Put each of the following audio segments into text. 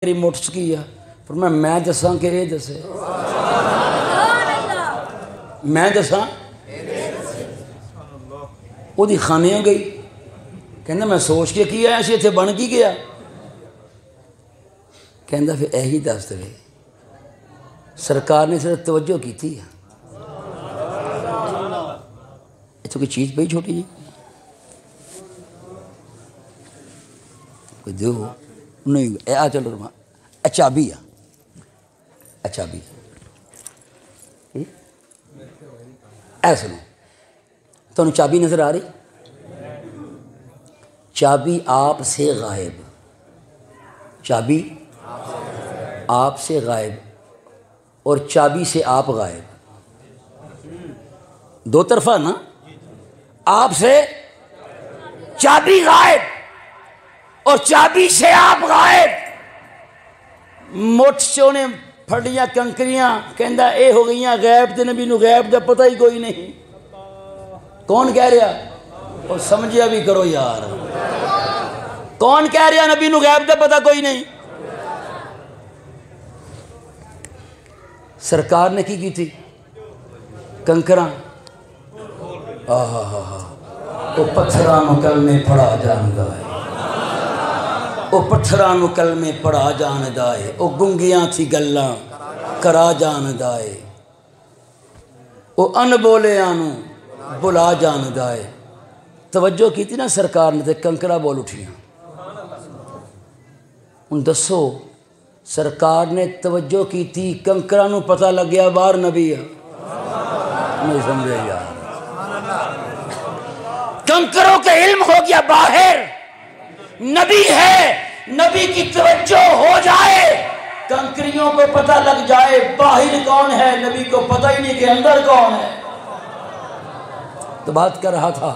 میری مٹس کی ہے فرمایا میں دساں کہ یہ دسے میں دساں وہ دی خانے گئی کہنا میں سوچ کے کیا ایسے اتنے بن کی گیا کہنا پھر یہی دس دے سرکار نے صرف توجہ کی تھی یہ تو کوئی چیز پہ چھوٹی جی کوئی دو نہیں آ چلو رما چابی ہے چابی ایسا نہیں تو چابی نظر آ رہی چابی آپ سے غائب چابی آپ سے غائب اور چابی سے آپ غائب دو طرفہ نا آپ سے چابی غائب اور چابی سے آپ غائب مٹھ چونے پھڑیاں کنکریاں کہندہ اے ہو گئیاں غیب تے نبی نو غیب دا پتہ ہی کوئی نہیں کون کہہ رہا اور سمجھیا بھی کرو یار کون کہہ رہا نبی نو غیب دا پتہ کوئی نہیں سرکار نے کی تھی کنکراں وہ پتھرانو کلمے پڑھا جاندا ہے وہ پتھرانو کلمے پڑھا جاندا ہے وہ گنگیاں تھی گلاں کرا جاندا ہے وہ ان بولیانو بلا جاندا ہے توجہ کی تھی نا سرکار نے تے کنکرا بول اٹھیاں ان دسو سرکار نے توجہ کی تھی کنکرا نو پتہ لگ گیا باہر نبی ہے نہیں سمجھے یار کنکروں کے علم ہو گیا باہر نبی ہے نبی کی توجہ ہو جائے کنکریوں کو پتہ لگ جائے باہر کون ہے نبی کو پتہ ہی نہیں کہ اندر کون ہے تو بات کر رہا تھا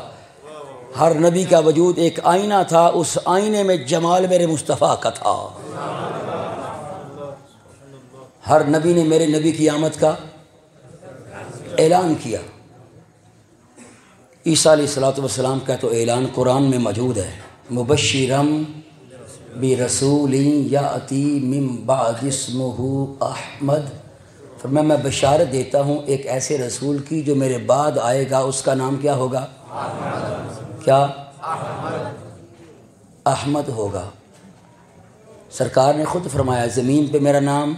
ہر نبی کا وجود ایک آئینہ تھا اس آئینے میں جمال میرے مصطفیٰ کا تھا ہر نبی نے میرے نبی کی آمد کا اعلان کیا عیسیٰ علیہ السلام کا تو اعلان قرآن میں موجود ہے مبشرم برسول یاتی من بعد اسمہ احمد فرمایا میں بشارت دیتا ہوں ایک ایسے رسول کی جو میرے بعد آئے گا اس کا نام کیا ہوگا کیا احمد ہوگا سرکار نے خود فرمایا زمین پہ میرا نام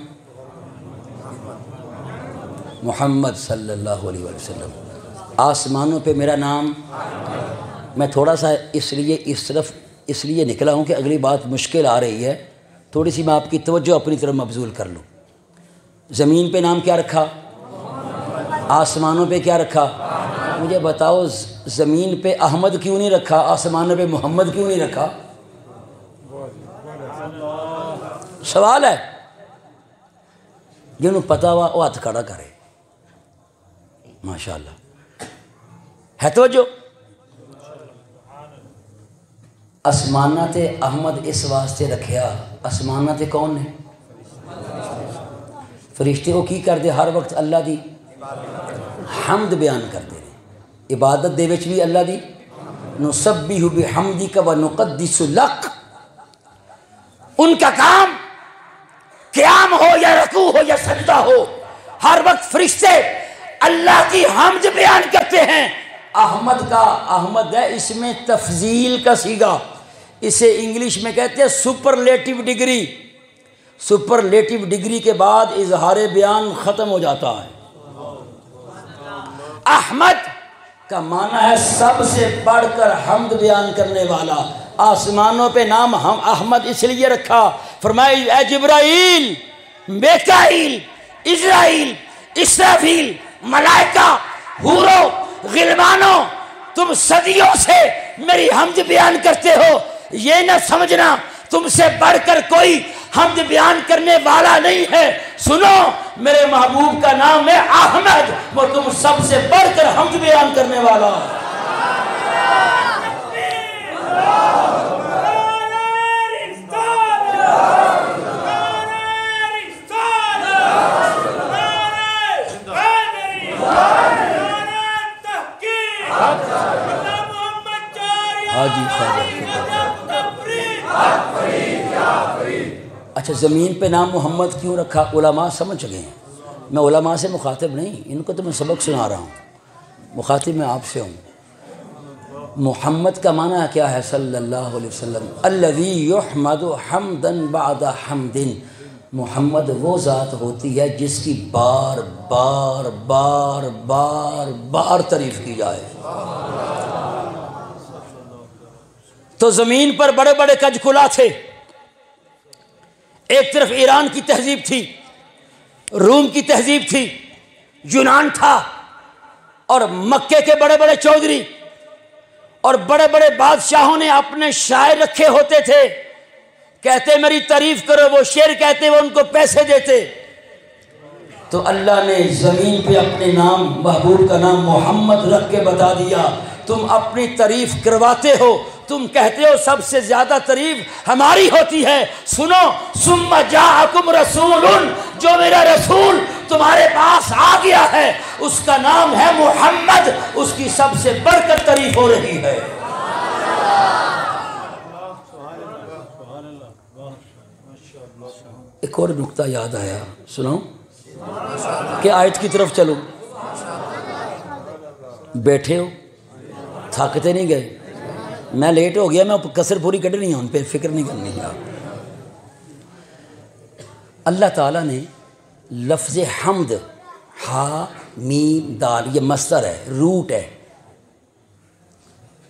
محمد صلی اللہ علیہ وسلم آسمانوں پہ میرا نام میں تھوڑا سا اس لیے نکلا ہوں کہ اگلی بات مشکل آ رہی ہے تھوڑی سی میں آپ کی توجہ اپنی طرف مبذول کر لوں زمین پہ نام کیا رکھا آسمانوں پہ کیا رکھا مجھے بتاؤ زمین پہ احمد کیوں نہیں رکھا آسمانوں پہ محمد کیوں نہیں رکھا سوال ہے جنہوں پتہ ہوا وہ ہاتھ کھڑا کرے ماشاءاللہ ہے توجہ آسمانہ تے احمد اس واسطے رکھیا آسمانہ تے کون نے فرشتے وہ کی کر دے ہر وقت اللہ دی حمد بیان کر دے عبادت دے وچ بھی اللہ دی نسبح بحمدک ونقدس لک ان کا کام قیام ہو یا رکوع ہو یا سجدہ ہو ہر وقت فرشتے اللہ کی حمد بیان کرتے ہیں احمد کا احمد ہے اس میں تفضیل کا صیغہ اسے انگلش میں کہتے ہیں سپرلیٹو ڈگری سپرلیٹو ڈگری کے بعد اظہار بیان ختم ہو جاتا ہے احمد کا معنی ہے سب سے بڑھ کر حمد بیان کرنے والا آسمانوں پہ نام ہم احمد اس لیے رکھا فرمایا اے جبرائیل میکائیل اسرائیل اسرافیل ملائکہ حوروں غلمانوں تم صدیوں سے میری حمد بیان کرتے ہو یہ نہ سمجھنا تم سے بڑھ کر کوئی حمد بیان کرنے والا نہیں ہے سنو میرے محبوب کا نام ہے احمد وہ تم سب سے بڑھ کر حمد بیان کرنے والا اچھا زمین پہ نام محمد کیوں رکھا؟ علماء سمجھ گئے ہیں، میں علماء سے مخاطب نہیں، ان کو تو میں سبق سنا رہا ہوں، مخاطب میں آپ سے ہوں۔ محمد کا معنی کیا ہے؟ صلی اللہ علیہ وسلم، الذی یحمد حمدا بعد حمد، محمد وہ ذات ہوتی ہے جس کی بار بار بار بار بار تعریف کی جائے۔ تو زمین پر بڑے بڑے کج کلا تھے، ایک طرف ایران کی تہذیب تھی، روم کی تہذیب تھی، یونان تھا، اور مکے کے بڑے بڑے چودھری اور بڑے بڑے بادشاہوں نے اپنے شاعر رکھے ہوتے تھے، کہتے میری تعریف کرو، وہ شعر کہتے، وہ ان کو پیسے دیتے۔ تو اللہ نے زمین پہ اپنے نام، محبوب کا نام محمد رکھ کے بتا دیا، تم اپنی تعریف کرواتے ہو، تم کہتے ہو سب سے زیادہ تعریف ہماری ہوتی ہے، سنو، ثم جاءکم رسول، جو میرا رسول تمہارے پاس آ گیا ہے اس کا نام ہے محمد، اس کی سب سے بڑھ کر تعریف ہو رہی ہے۔ ایک اور نقطہ یاد آیا، سنو کہ آیت کی طرف چلو، بیٹھے ہو، تھکتے نہیں گئے، میں لیٹ ہو گیا، میں کسر پوری کٹنی ہے، ان پہ فکر نہیں کرنی ہے۔ اللہ تعالیٰ نے لفظ حمد، ہا میم دال، یہ مصدر ہے، روٹ ہے،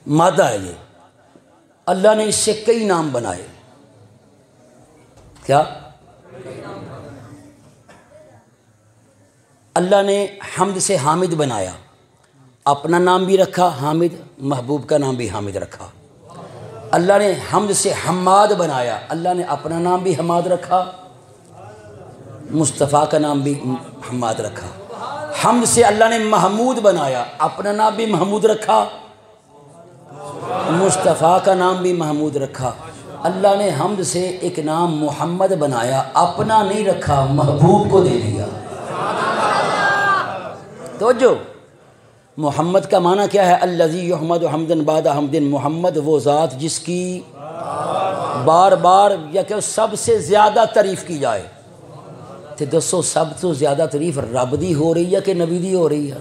مادہ ہے، یہ اللہ نے اس سے کئی نام بنائے۔ کیا؟ اللہ نے حمد سے حامد بنایا، اپنا نام بھی رکھا حامد، محبوب کا نام بھی حامد رکھا۔ اللہ نے حمد سے حماد بنایا، اللہ نے اپنا نام بھی حماد رکھا، مصطفیٰ کا نام بھی حماد رکھا۔ حمد سے اللہ نے محمود بنایا، اپنا نام بھی محمود رکھا، مصطفیٰ کا نام بھی محمود رکھا۔ اللہ نے حمد سے ایک نام محمد بنایا، اپنا نہیں رکھا، محبوب کو دے دیا۔ توجہ، محمد کا معنی کیا ہے؟ الذی یحمد حمدا بعد حمد، محمد وہ ذات جس کی بار بار یا کہ سب سے زیادہ تعریف کی جائے۔ تو دسو سب تو زیادہ تعریف رب دی ہو رہی ہے کہ نبی دی ہو رہی ہے؟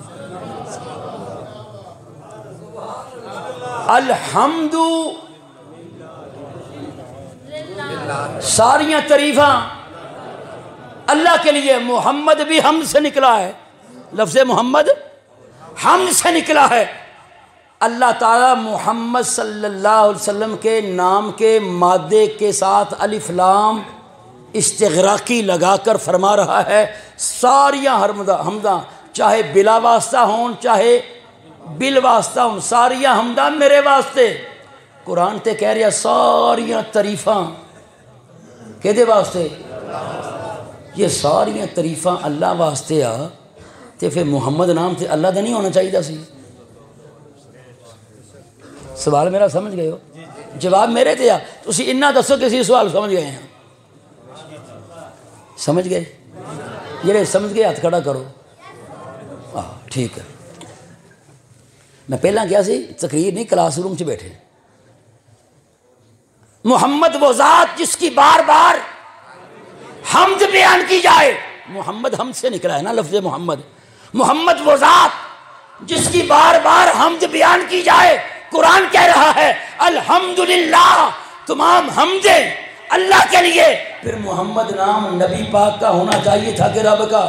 الحمد، ساریاں تعریفاں اللہ کے لیے۔ محمد بھی حمد سے نکلا ہے، لفظ محمد حمد سے نکلا ہے۔ اللہ تعالیٰ محمد صلی اللہ علیہ وسلم کے نام کے مادے کے ساتھ الف لام استغراقی لگا کر فرما رہا ہے ساریاں حمداں، چاہے بلا واسطہ ہوں چاہے بال واسطہ ہوں، ساریاں حمداں میرے واسطے۔ قرآن تے کہہ رہا ساریاں تعریفاں کہدے واسطے؟ یہ ساریاں تعریفاں اللہ واسطے آ، تے پھر محمد نام تے اللہ دا نہیں ہونا چاہیے سی؟ سوال میرا سمجھ گئے ہو؟ جواب میرے تے آ، تسی انہا دسو کسی سوال سمجھ گئے ہیں؟ سمجھ گئے؟ یہ سمجھ گئے ہاتھ کھڑا کرو۔ ٹھیک ہے، میں پہلا کیا سی تقریر نہیں، کلاس روم سے بیٹھے۔ محمد وہ ذات جس کی بار بار حمد بیان کی جائے، محمد حمد سے نکلا ہے نا لفظ محمد۔ محمد وہ ذات جس کی بار بار حمد بیان کی جائے، قرآن کہہ رہا ہے الحمدللہ، تمام حمدیں اللہ کے لیے۔ پھر محمد نام نبی پاک کا ہونا چاہیے تھا کہ رب کا؟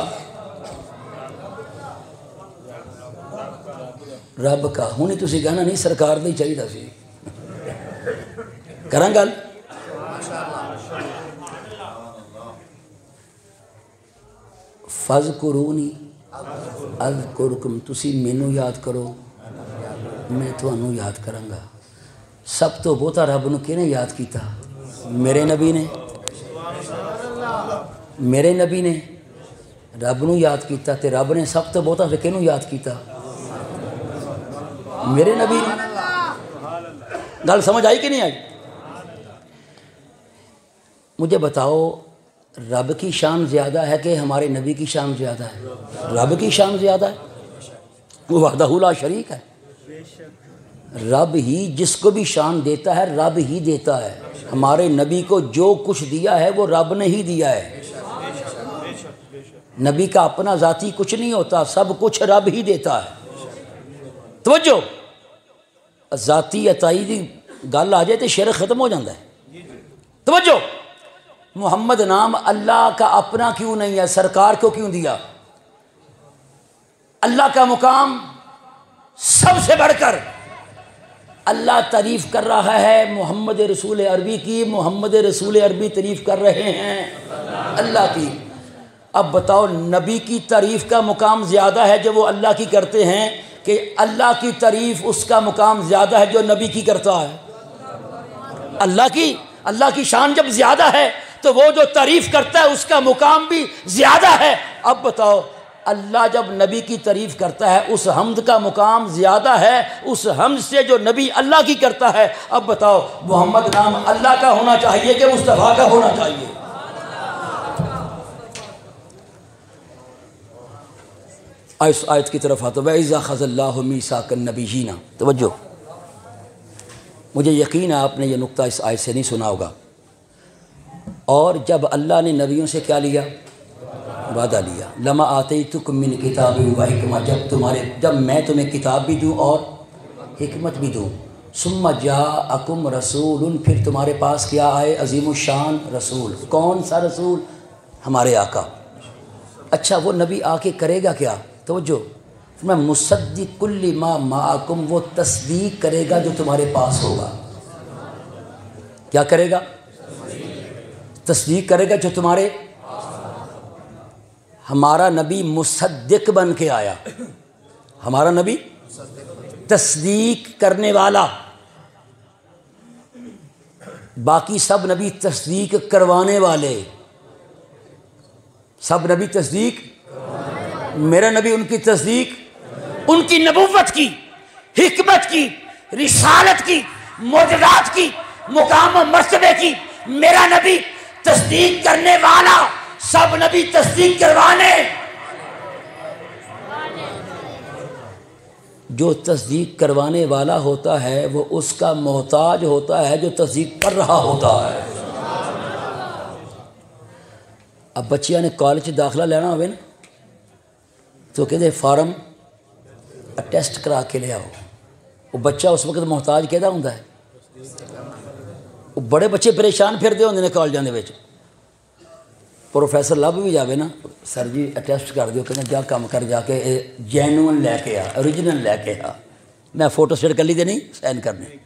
رب کا ہونی تسی کہنا نہیں، سرکار نہیں چاہیے تھا سی۔ کراں گل؟ فَاذْكُرُونِي اذکرکم، تسی مینوں یاد کرو میں تھانوں یاد کراں گا۔ سب تو بہتا رب نو کنے یاد کیتا؟ میرے نبی نے، میرے نبی نے رب نو یاد کیتا، تے رب نے سب تو بہتا کنوں یاد کیتا؟ میرے نبی نے۔ گل سمجھ آئی کہ نہیں آئی؟ مجھے بتاؤ رب کی شان زیادہ ہے کہ ہمارے نبی کی شان زیادہ ہے؟ رب کی شان زیادہ ہے، وہ وحدہ لا شریک ہے۔ رب ہی جس کو بھی شان دیتا ہے رب ہی دیتا ہے، ہمارے نبی کو جو کچھ دیا ہے وہ رب نے ہی دیا ہے. نبی کا اپنا ذاتی کچھ نہیں ہوتا، سب کچھ رب ہی دیتا ہے. توجہ، ذاتی عطائی دی گل آ جائے تو شرک ختم ہو جاتا ہے. توجہ، محمد نام اللہ کا اپنا کیوں نہیں ہے؟ سرکار کو کیوں دیا؟ اللہ کا مقام سب سے بڑھ کر اللہ تعریف کر رہا ہے محمد رسول عربی کی. محمد رسول عربی تعریف کر رہے ہیں اللہ کی. اب بتاؤ، نبی کی تعریف کا مقام زیادہ ہے جو وہ اللہ کی کرتے ہیں کہ اللہ کی تعریف اس کا مقام زیادہ ہے جو نبی کی کرتا ہے؟ اللہ کی شان جب زیادہ ہے تو وہ جو تعریف کرتا ہے اس کا مقام بھی زیادہ ہے. اب بتاؤ، اللہ جب نبی کی تعریف کرتا ہے اس حمد کا مقام زیادہ ہے اس حمد سے جو نبی اللہ کی کرتا ہے. اب بتاؤ، محمد نام اللہ کا ہونا چاہیے کہ مصطفیٰ کا ہونا چاہیے؟ اس آیت کی طرف آتا وَإِذَا أَخَذَ اللَّهُ مِيثَاقَ النَّبِيِّينَ. توجہ، مجھے یقین ہے آپ نے یہ نقطہ اس آیت سے نہیں سنا ہوگا. اور جب اللہ نے نبیوں سے کیا لیا؟ وعدہ لیا. لَمَا آتَيْتُكُم مِّن كِتَابٍ وَحِكْمَةٍ، جب میں تمہیں کتاب بھی دوں اور حکمت بھی دوں. ثُمَّ جَاءَكُمْ رَسُولٌ، پھر تمہارے پاس کیا آئے؟ عظیم الشان رسول. کون سا رسول؟ ہمارے آقا. اچھا، وہ نبی آ کے کرے گا کیا؟ توجہ، میں مصدق لما معکم، وہ تصدیق کرے گا جو تمہارے پاس ہوگا. کیا کرے گا؟ تصدیق کرے گا جو تمہارے. ہمارا نبی مصدق بن کے آیا. ہمارا نبی تصدیق کرنے والا. باقی سب نبی تصدیق کروانے والے. سب نبی تصدیق، میرا نبی ان کی تصدیق، ان کی نبوت کی، حکمت کی، رسالت کی، معجزات کی، مقام و مرتبے کی. میرا نبی تصدیق کرنے والا، سب نبی تصدیق کروانے. جو تصدیق کروانے والا ہوتا ہے وہ اس کا محتاج ہوتا ہے جو تصدیق کر رہا ہوتا ہے. اب بچیاں نے کالج داخلہ لینا ہوئے نا تو کہتے فارم ٹیسٹ کرا کے لے آؤ. وہ بچہ اس وقت محتاج کہدا ہوں ہے. وہ بڑے بچے پریشان پھرتے ہوندے نے کالجاں دے وچ. پروفیسر لب بھی جاوے نا، سر جی ٹیسٹ کر دیو، کہنا جا کام کر جا کے جینون لے کے آ، اوریجنل لے کے آ. میں فوٹو سٹیٹ کر لی دے نہیں سائن کرنے.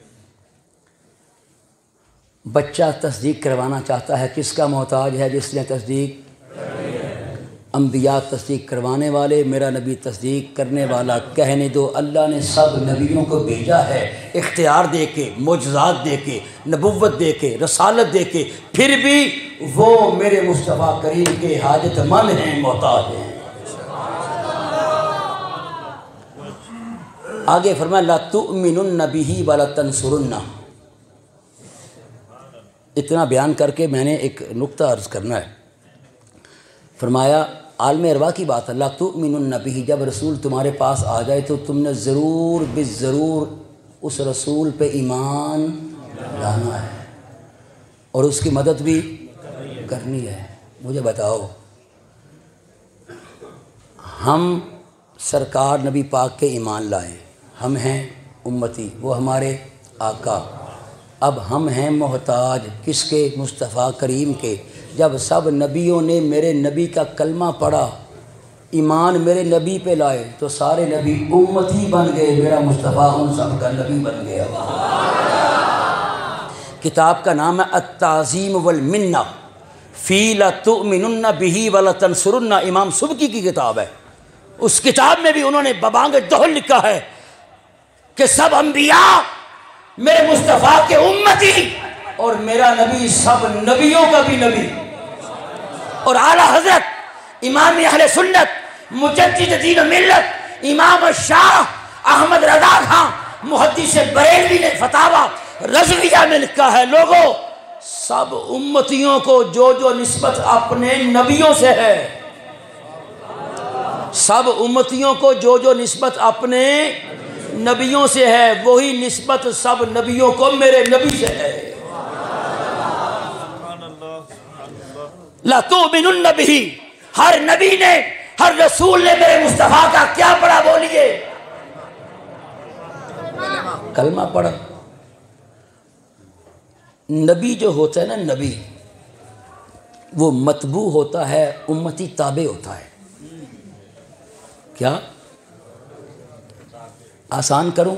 بچہ تصدیق کروانا چاہتا ہے، کس کا محتاج ہے؟ جس نے تصدیق. انبیاء تصدیق کروانے والے، میرا نبی تصدیق کرنے والا. کہنے دو اللہ نے سب نبیوں کو بھیجا ہے اختیار دے کے، معجزات دے کے، نبوت دے کے، رسالت دے کے، پھر بھی وہ میرے مصطفیٰ کریم کے حاجت مند ہیں، محتاج ہیں. آگے فرمایا لا تؤمنن بہ ولا تنصرن. اتنا بیان کر کے میں نے ایک نقطہ عرض کرنا ہے. فرمایا عالم ارواح کی بات ہے. لا تؤمنن بہ، جب رسول تمہارے پاس آ جائے تو تم نے ضرور بالضرور اس رسول پہ ایمان لانا ہے اور اس کی مدد بھی کرنی ہے. مجھے بتاؤ، ہم سرکار نبی پاک کے ایمان لائے، ہم ہیں امتی، وہ ہمارے آقا. اب ہم ہیں محتاج کس کے؟ مصطفیٰ کریم کے. جب سب نبیوں نے میرے نبی کا کلمہ پڑھا، ایمان میرے نبی پہ لائے، تو سارے نبی امتی بن گئے. میرا مصطفیٰ ان سب کا نبی بن گیا. کتاب کا نام ہے التعظیم والمنہ فی لا تؤمنن بہ ولا تنصرن. امام سبکی کی کتاب ہے. اس کتاب میں بھی انہوں نے ببانگ دہل لکھا ہے کہ سب انبیاء میرے مصطفیٰ کے امتی اور میرا نبی سب نبیوں کا بھی نبی. اور اعلیٰ حضرت امام اہل سنت مجدد دین و ملت امام شاہ احمد رضا خان محدث بریلوی نے فتاوی رضویہ میں لکھا ہے، لوگوں سب امتیوں کو جو جو نسبت اپنے نبیوں سے ہے، سب امتیوں کو جو جو نسبت اپنے نبیوں سے ہے، وہی نسبت سب نبیوں کو میرے نبی سے ہے. لَتُؤْمِنُنَّ بِهِ، ہر نبی نے، ہر رسول نے میرے مصطفیٰ کا کیا پڑھا؟ بولیے، کلمہ پڑھا۔ نبی جو ہوتا ہے نا، نبی وہ متبوع ہوتا ہے، امتی تابع ہوتا ہے۔ کیا آسان کروں؟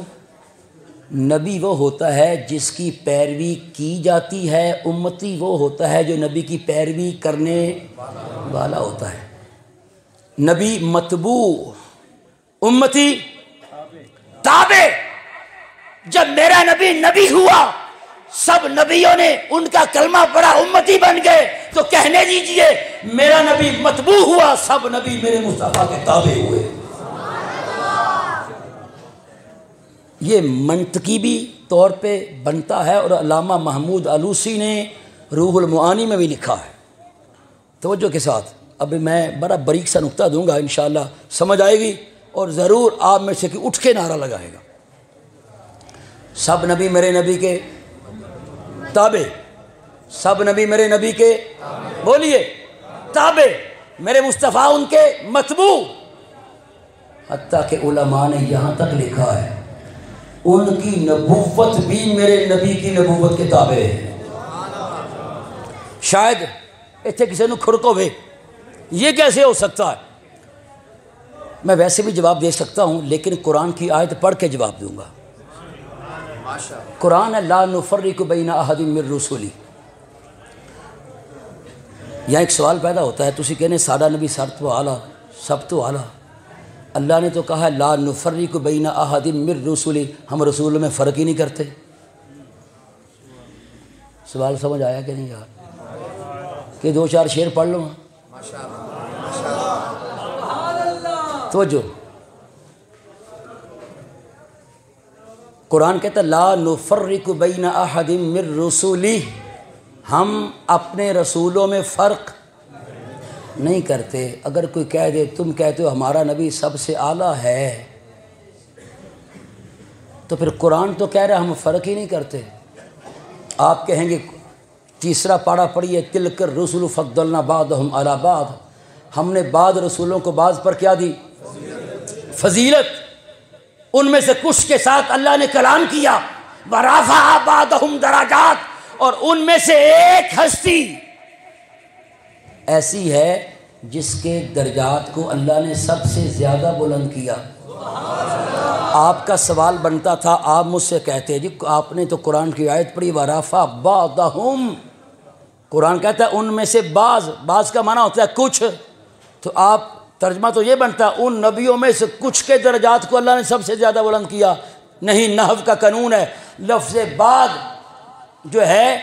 نبی وہ ہوتا ہے جس کی پیروی کی جاتی ہے، امتی وہ ہوتا ہے جو نبی کی پیروی کرنے والا ہوتا ہے۔ نبی متبوع، امتی تابع۔ جب میرا نبی نبی ہوا، سب نبیوں نے ان کا کلمہ پڑھا، امتی بن گئے، تو کہنے دیجئے میرا نبی متبوع ہوا، سب نبی میرے مصطفیٰ کے تابع ہوئے۔ یہ منطقی بھی طور پہ بنتا ہے، اور علامہ محمود آلوسی نے روح المعانی میں بھی لکھا ہے۔ توجہ کے ساتھ اب میں بڑا باریک سا نقطہ دوں گا، انشاءاللہ سمجھ آئے گی، اور ضرور آپ میں سے کہ اٹھ کے نعرہ لگائے گا، سب نبی میرے نبی کے تابع، سب نبی میرے نبی کے، بولیے، تابع، میرے مصطفیٰ ان کے متبوع۔ حتیٰ کہ علماء نے یہاں تک لکھا ہے ان کی نبوت بھی میرے نبی کی نبوت کے تابع ہے۔ شاید اتنے کسی نے کھڑکو ہوئے یہ کیسے ہو سکتا ہے؟ میں ویسے بھی جواب دے سکتا ہوں، لیکن قرآن کی آیت پڑھ کے جواب دوں گا۔ قرآن ہے لا نفرق بین احد من رسلی۔ یہاں ایک سوال پیدا ہوتا ہے، تسی کہنے ساڈا نبی سر تو اعلیٰ، سب تو اعلیٰ۔ اللہ نے تو کہا ہے لا نفرق بین احد من رسلی، ہم رسولوں میں فرق ہی نہیں کرتے۔ سوال سمجھ آیا کہ نہیں یار؟ کہ دو چار شعر پڑھ لوں؟ توجہ، قرآن کہتا ہے لا نفرق بین احد من رسلی، ہم اپنے رسولوں میں فرق نہیں کرتے۔ اگر کوئی کہہ دے تم کہتے ہو ہمارا نبی سب سے اعلیٰ ہے، تو پھر قرآن تو کہہ رہا ہے ہم فرق ہی نہیں کرتے۔ آپ کہیں گے تیسرا پارہ پڑھیے، تلک الرسل فضلنا بعضهم علی بعض، ہم نے بعض رسولوں کو بعض پر کیا دی؟ فضیلت۔ ان میں سے کچھ کے ساتھ اللہ نے کلام کیا، ورفع بعضهم درجات، اور ان میں سے ایک ہستی ایسی ہے جس کے درجات کو اللہ نے سب سے زیادہ بلند کیا۔ آپ کا سوال بنتا تھا، آپ مجھ سے کہتے جی آپ نے تو قرآن کی آیت پڑھی ورفع بعضهم، قرآن کہتا ہے ان میں سے بعض کا معنی ہوتا ہے کچھ، تو آپ ترجمہ تو یہ بنتا ہے ان نبیوں میں سے کچھ کے درجات کو اللہ نے سب سے زیادہ بلند کیا۔ نہیں، نحو کا قانون ہے لفظ بعض جو ہے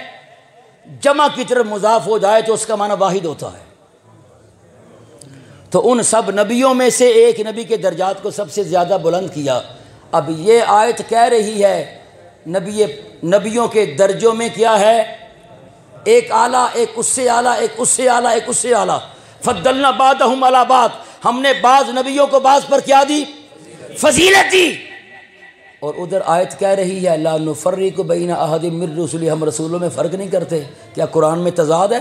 جمع کی طرف مضاف ہو جائے تو اس کا معنی واحد ہوتا ہے۔ تو ان سب نبیوں میں سے ایک نبی کے درجات کو سب سے زیادہ بلند کیا۔ اب یہ آیت کہہ رہی ہے نبیوں کے درجوں میں کیا ہے؟ ایک اعلیٰ، ایک اس سے اعلیٰ، ایک اس سے اعلیٰ، ایک اس سے اعلیٰ۔ فضلنا بعضهم علی بعض، ہم نے بعض نبیوں کو بعض پر کیا دی؟ فضیلت دی۔ اور ادھر آیت کہہ رہی ہے لا نفرق بین احد من رسلی، ہم رسولوں میں فرق نہیں کرتے۔ کیا قرآن میں تضاد ہے؟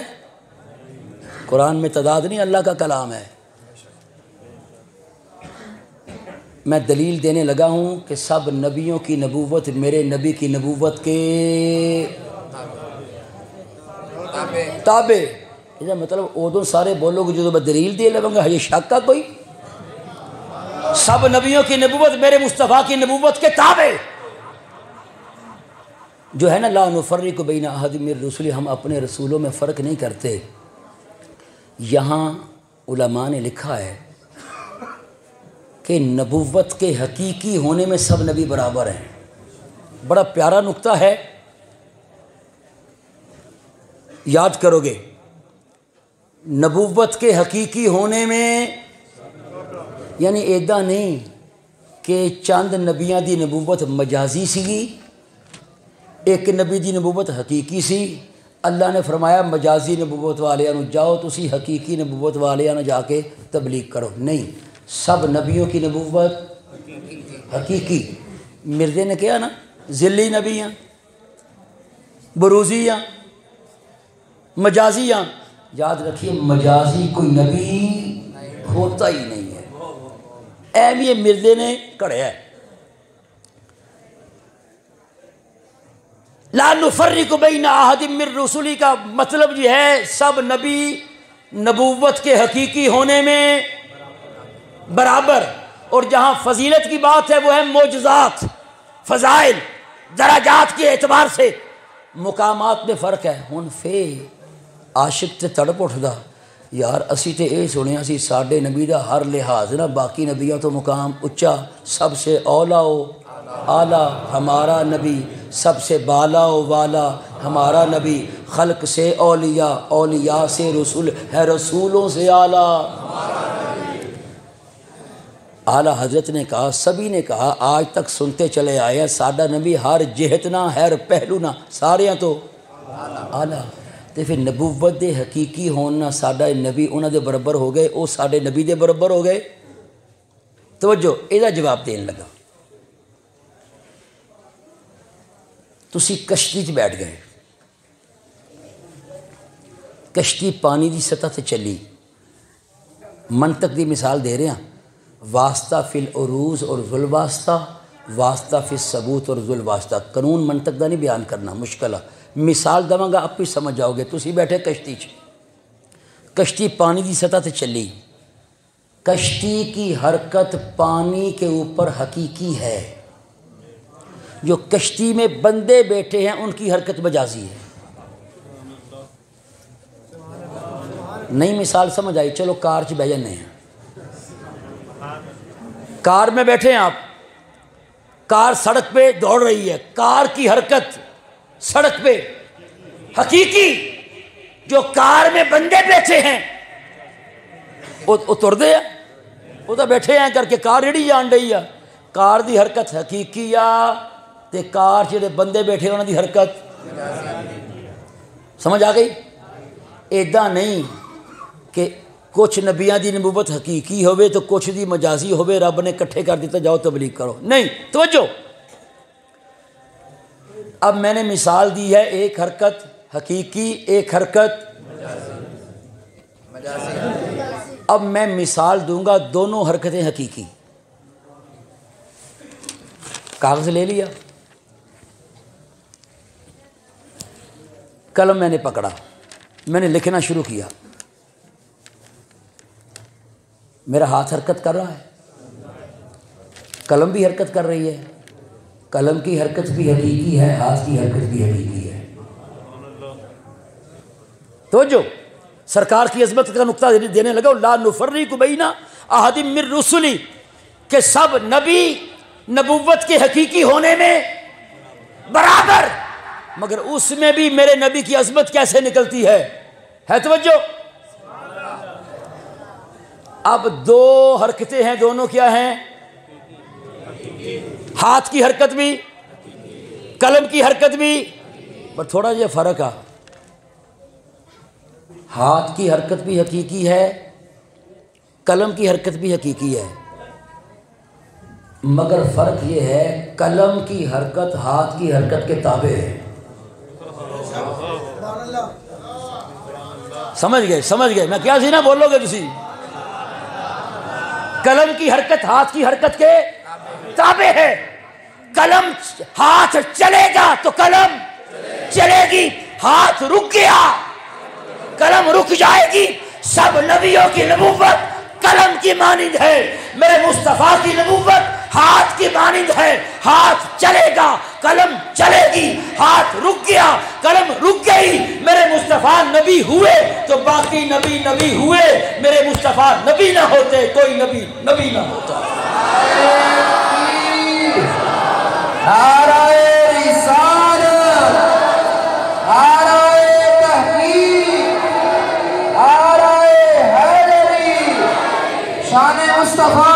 قرآن میں تضاد نہیں، اللہ کا کلام ہے۔ میں دلیل دینے لگا ہوں کہ سب نبیوں کی نبوت میرے نبی کی نبوت کے تابع۔ یہ مطلب ادو سارے بولو گے جو میں دلیل دے لگوں گا، یہ شک کا کوئی؟ سب نبیوں کی نبوت میرے مصطفیٰ کی نبوت کے تابع جو ہے نا، لا نفرق بین احد من رسلی، ہم اپنے رسولوں میں فرق نہیں کرتے۔ یہاں علماء نے لکھا ہے کہ نبوت کے حقیقی ہونے میں سب نبی برابر ہیں۔ بڑا پیارا نقطہ ہے، یاد کرو گے۔ نبوت کے حقیقی ہونے میں یعنی ایدہ نہیں کہ چند نبیاں دی نبوت مجازی سی، ایک نبی دی نبوت حقیقی سی۔ اللہ نے فرمایا مجازی نبوت والے جاؤ تسی حقیقی نبوت والے جا کے تبلیغ کرو، نہیں، سب نبیوں کی نبوت حقیقی۔ مرزے نے کہا نا ذلی نبیاں، بروزیاں، مجازیاں، یاد رکھیے مجازی کوئی نبی ہوتا ہی نہیں ہے، ایم یہ مردے نے کڑھیا ہے۔ لا نفرق بین احد من رسلی کا مطلب یہ ہے سب نبی نبوت کے حقیقی ہونے میں برابر، اور جہاں فضیلت کی بات ہے وہ ہے معجزات، فضائل، درجات کے اعتبار سے مقامات میں فرق ہے۔ ہن فے عاشق تے تڑپ اٹھدا یار اسی تے اے سنیا سی ساڈے نبی دا ہر لحاظ نا باقی نبیوں تو مقام اچا، سب سے اولا و اعلیٰ ہمارا نبی، سب سے بالا و والا ہمارا نبی، خلق سے اولیاء، اولیاء سے رسول ہے، رسولوں سے اعلیٰ۔ اعلیٰ حضرت نے کہا، سبھی نے کہا، آج تک سنتے چلے آئے ہیں ساڈا نبی ہر جہت نہ ہر پہلو نہ سارے ہیں تو اعلیٰ، تے پھر نبوت دے حقیقی ہونا ساڈا نبی انہاں دے برابر ہو گئے، وہ ساڈے نبی دے برابر ہو گئے۔ توجہ یہ جواب دین لگا، تسی کشتی چ بیٹھ گئے، کشتی پانی دی سطح تے چلی، منطق دی مثال دے رہے ہیں، واسطہ فی العروض اور ذل واسطہ، واسطہ فی الثبوت اور ذل واسطہ، قانون منطق دا نہیں بیان کرنا مشکل ہے، مثال دواں گا آپ ہی سمجھ جاؤ گے۔ تسی بیٹھے کشتی چ، کشتی پانی دی سطح تے چلی، کشتی کی حرکت پانی کے اوپر حقیقی ہے، جو کشتی میں بندے بیٹھے ہیں ان کی حرکت مجازی ہے۔ نئی مثال سمجھ آئی؟ چلو کار چ بہ جانے ہیں، کار میں بیٹھے ہیں آپ، کار سڑک پہ دوڑ رہی ہے، کار کی حرکت سڑک پہ حقیقی، جو کار میں بندے بیٹھے ہیں وہ تر دے وہ تو بیٹھے ہیں کر کے کار ریڑی جان رہی ہے، کار دی حرکت حقیقی آ تے کار جڑے بندے بیٹھے انہوں دی حرکت سمجھ آ گئی؟ ایدہ نہیں کہ کچھ نبیاں دی نبوت حقیقی ہوئے تو کچھ دی مجازی ہوئے، رب نے کٹھے کر دیتا جاؤ تبلیغ کرو، نہیں۔ توجہ، اب میں نے مثال دی ہے ایک حرکت حقیقی، ایک حرکت اب میں مثال دوں گا دونوں حرکتیں حقیقی۔ کاغذ لے لیا، قلم میں نے پکڑا، میں نے لکھنا شروع کیا، میرا ہاتھ حرکت کر رہا ہے، قلم بھی حرکت کر رہی ہے، قلم کی حرکت بھی حقیقی ہے، ہاتھ کی حرکت بھی حقیقی ہے۔ تو جو سرکار کی عظمت کا نقطہ دینے لگا، لا نفرق بین احد من رسلی، کہ سب نبی نبوت کے حقیقی ہونے میں برابر، مگر اس میں بھی میرے نبی کی عظمت کیسے نکلتی ہے توجہ۔ اب دو حرکتیں ہیں، دونوں کیا ہیں؟ ہاتھ کی حرکت بھی، قلم کی حرکت بھی، پر تھوڑا یہ فرق ہے، ہاتھ کی حرکت بھی حقیقی ہے، قلم کی حرکت بھی حقیقی ہے، مگر فرق یہ ہے قلم کی حرکت ہاتھ کی حرکت کے تابع ہے۔ سمجھ گئے میں کیا سی نا بولو گے تسی؟ قلم کی حرکت ہاتھ کی حرکت کے تابع ہے، قلم ہاتھ چلے گا تو قلم چلے گی، ہاتھ رک گیا قلم رک جائے گی۔ سب نبیوں کی نبوت قلم کی مانند ہے، میرے مصطفیٰ کی نبوت ہاتھ کی مانند ہے، ہاتھ چلے گا قلم چلے گی، ہاتھ رک گیا قلم رک گئی۔ میرے مصطفیٰ نبی ہوئے تو باقی نبی نبی ہوئے، میرے مصطفیٰ نبی نہ ہوتے کوئی نبی نبی نہ ہوتا۔ نعرہ رسالت، نعرہ تحقیق، نعرہ حیدری، شان مصطفیٰ۔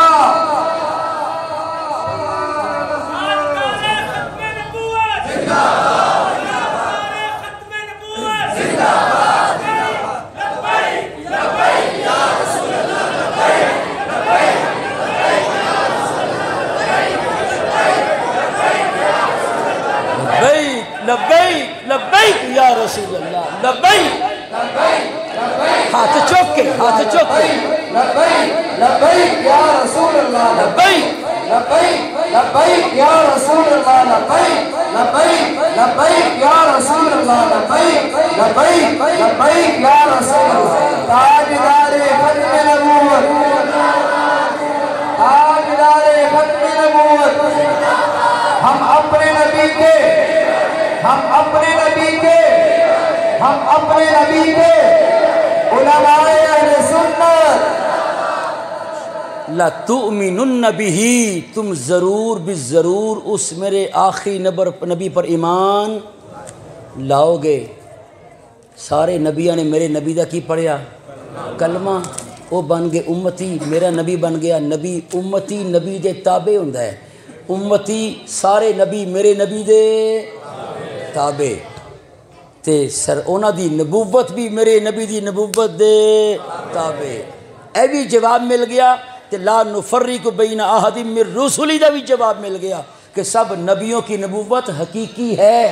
لبیک لبیک یا رسول اللہ، لبیک لبیک لبیک ہاتھ چک لبیک لبیک یا رسول اللہ لبیک لبیک لبیک یا رسول اللہ لبیک لبیک لبیک یا رسول اللہ لبیک لبیک لبیک یا رسول اللہ تاجدار ختم نبوت تاجدار ختم نبوت ہم اپنے نبی کے ہم اپنے نبی کے ہم اپنے نبی کے علماء اہل سنت لَتُؤْمِنُنَّ بِهِ تم ضرور بالضرور اس میرے آخری نبی پر ایمان لاؤ گے. سارے نبیاں نے میرے نبی دا کی پڑھیا کلمہ وہ بن گئے امتی. میرا نبی بن گیا نبی امتی نبی دے تابع ہوندا ہے. امتی سارے نبی میرے نبی دے تابع تے سر اونا دی نبوت بھی میرے نبی دی نبوت دے تابع. اے بھی جواب مل گیا کہ لا نفرق بین احد من رسلی دا بھی جواب مل گیا کہ سب نبیوں کی نبوت حقیقی ہے.